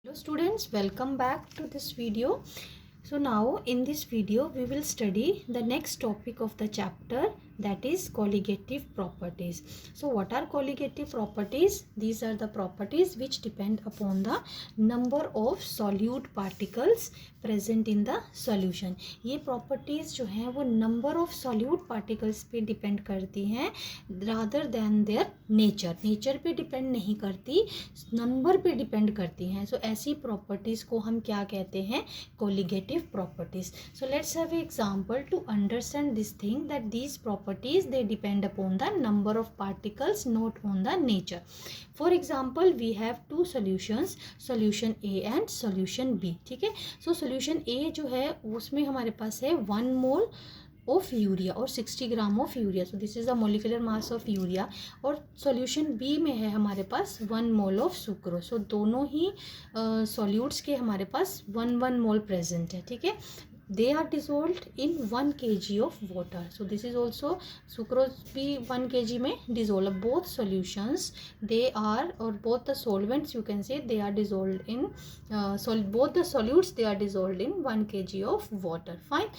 Hello students, welcome back to this video. So now in this video we will study the next topic of the chapter, that is colligative properties. So what are colligative properties? These are the properties which depend upon the number of solute particles present in the solution. ये properties जो हैं वो number of solute particles पे depend करती हैं rather than their nature. Nature पे depend नहीं करती, number पे depend करती हैं. So ऐसी properties को हम क्या कहते हैं? Colligative properties. So let's have an example to understand this thing, that these properties they depend upon the number of particles, not on the nature. For example, we have two solutions, solution A and solution B. ठीक है. So solution A जो है उसमें हमारे पास है 1 mole of urea और 60 gram of urea. So this is the molecular mass of urea. और सॉल्यूशन बी में है हमारे पास 1 मोल ऑफ सुक्रोज. सो दोनों ही सॉल्यूट्स के हमारे पास 1 मोल प्रेजेंट है. ठीक है. they are dissolved in 1 kg of water. So this is also sucrose भी 1 kg में dissolved. Both solutions they are, or both the solvents you can say, they are dissolved in both the solutes they are dissolved in 1 kg of water. Fine.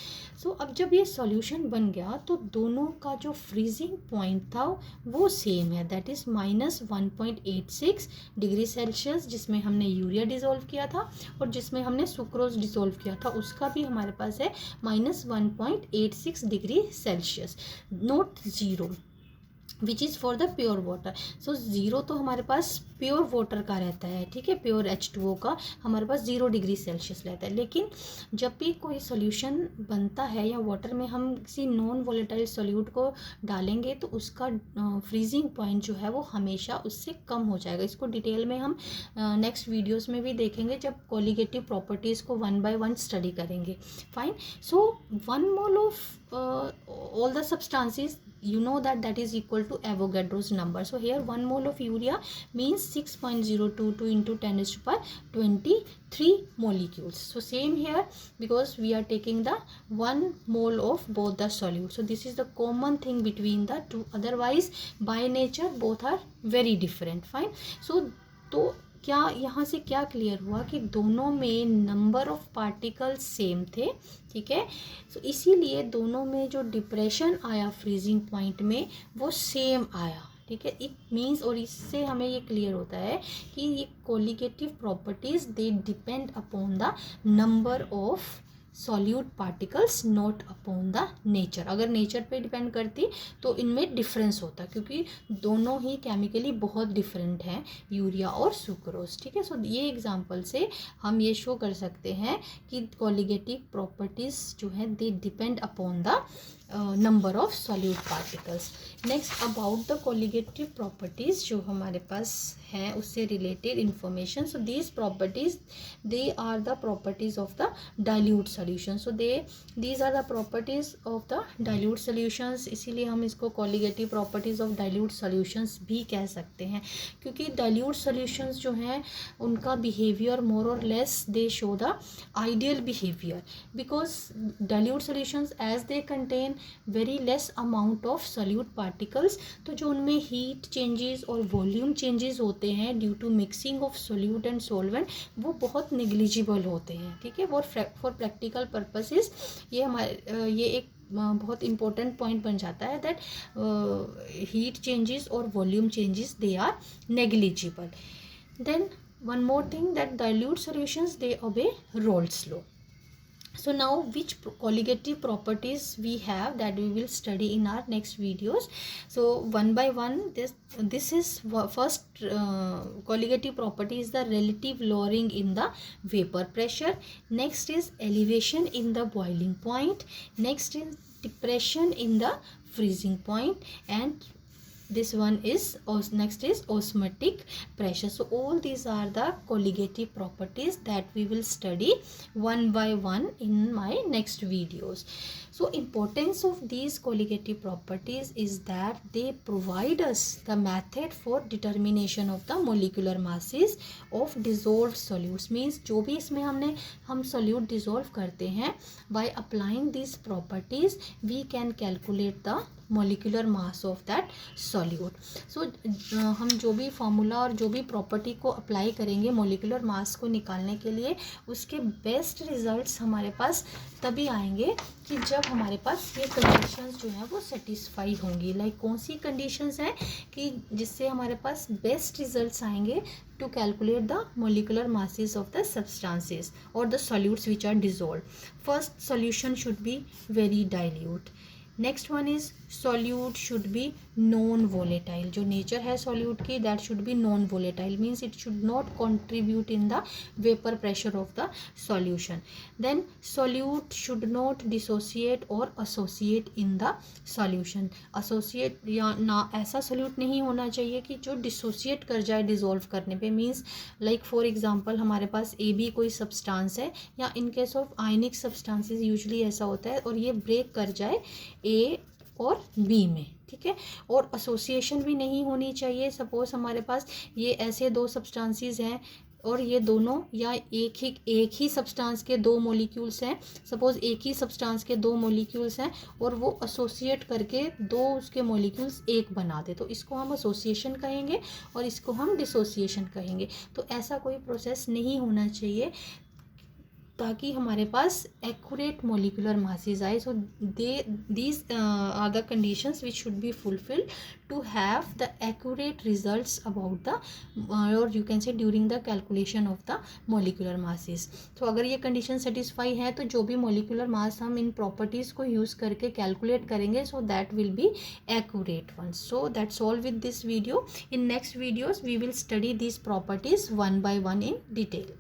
So अब जब ये solution बन गया तो दोनों का जो freezing point था वो same है, that is -1.86 डिग्री सेल्सियस जिसमें हमने यूरिया डिसॉल्व किया था और जिसमें हमने सुक्रोज डिसॉल्व किया था उसका भी हमारे पास है -1.86 degree Celsius. Note 0 which is for the pure water. So 0 तो हमारे पास प्योर वाटर का रहता है. ठीक है. प्योर H2O का हमारे पास 0 डिग्री सेल्सियस रहता है. लेकिन जब भी कोई सोल्यूशन बनता है या वाटर में हम किसी नॉन वोलेटाइल सोल्यूट को डालेंगे तो उसका फ्रीजिंग पॉइंट जो है वो हमेशा उससे कम हो जाएगा. इसको डिटेल में हम नेक्स्ट वीडियोस में भी देखेंगे जब कोलिगेटिव प्रॉपर्टीज़ को 1 by 1 स्टडी करेंगे. Fine. So 1 mole of all the substances, you know that is equal to Avogadro's number. So here 1 mole of urea means 6.022 into 10 raised to power 23 molecules. So same here, because we are taking the 1 mole of both the solute. So this is the common thing between the two, otherwise by nature both are very different. Fine. So तो क्या यहाँ से क्या clear हुआ कि दोनों में number of particles same थे. ठीक है. सो इसीलिए दोनों में जो डिप्रेशन आया फ्रीजिंग पॉइंट में वो सेम आया. ठीक है. इट मीन्स, और इससे हमें ये क्लियर होता है कि ये colligative properties they depend upon the number of solute particles, not upon the nature. अगर नेचर पे डिपेंड करती तो इनमें डिफरेंस होता, क्योंकि दोनों ही केमिकली बहुत डिफरेंट हैं, यूरिया और सुक्रोज. ठीक है. सो ये एग्जांपल से हम ये शो कर सकते हैं कि कोलिगेटिव प्रॉपर्टीज़ जो है they depend upon the number of solute particles. Next about the colligative properties जो हमारे पास हैं उससे related information. So these properties they are the properties of the dilute solution. So these are the properties of the dilute solutions. इसीलिए हम इसको colligative properties of dilute solutions भी कह सकते हैं, क्योंकि डाइल्यूट सॉल्यूशंस जो हैं उनका बिहेवियर मोर और less they show the ideal behaviour, because dilute solutions as they contain very less amount of solute particles. तो जो उनमें हीट चेंजेस और वॉल्यूम चेंजेस होते हैं due to mixing of solute and solvent वो बहुत negligible होते हैं. ठीक है. फॉर प्रैक्टिकल पर्पसेस ये एक बहुत इंपॉर्टेंट पॉइंट बन जाता है दैट हीट चेंजेस और volume changes they are negligible. Then one more thing, that dilute solutions they obey Rolle's law. So now which colligative properties we have, that we will study in our next videos. So one by one, this is first colligative property is the relative lowering in the vapor pressure. Next is elevation in the boiling point. Next is depression in the freezing point, and this one is next is osmotic pressure. So all these are the colligative properties that we will study one by one in my next videos. So importance of these colligative properties is that they provide us the method for determination of the molecular masses of dissolved solutes. Means जो भी इसमें हम solute dissolve करते हैं, by applying these properties we can calculate the molecular mass of that solute. So हम जो भी formula और जो भी प्रॉपर्टी को अप्लाई करेंगे मोलिकुलर मास को निकालने के लिए, उसके बेस्ट रिजल्ट्स हमारे पास तभी आएंगे कि जब हमारे पास ये कंडीशंस जो हैं वो सेटिस्फाई होंगी. लाइक कौन सी कंडीशंस हैं कि जिससे हमारे पास बेस्ट रिजल्ट्स आएंगे to calculate the molecular masses of the substances or the solutes which are dissolved. First, solution should be very dilute. Next one is solute should be non volatile. जो nature है solute की that should be non volatile, means it should not contribute in the vapour pressure of the solution. Then solute should not dissociate or associate in the solution. Associate या ना ऐसा solute नहीं होना चाहिए कि जो डिसोसिएट कर जाए डिसॉल्व करने पे. मीन्स लाइक फॉर एग्जांपल हमारे पास ए बी कोई सब्सटेंस है, या in case of ionic substances usually ऐसा होता है, और ये ब्रेक कर जाए ए और बी में, ठीक है. और एसोसिएशन भी नहीं होनी चाहिए. सपोज हमारे पास ये ऐसे दो सब्सटेंसेस हैं और ये दोनों या एक ही सब्सटेंस के दो मॉलिक्यूल्स हैं. सपोज एक ही सब्सटेंस के दो मॉलिक्यूल्स हैं और वो एसोसिएट करके दो उसके मॉलिक्यूल्स एक बना दे, तो इसको हम एसोसिएशन कहेंगे और इसको हम डिसोसिएशन कहेंगे. तो ऐसा कोई प्रोसेस नहीं होना चाहिए ताकि हमारे पास एक्यूरेट मोलिकुलर मासेस आए. So these are the conditions which should be fulfilled to have the accurate results about the or you can say during the calculation of the molecular masses. तो अगर ये condition satisfy है तो जो भी molecular mass हम इन properties को यूज़ करके कैलकुलेट करेंगे, so that will be accurate one. So that's all with this video. In next videos we will study these properties one by one in detail.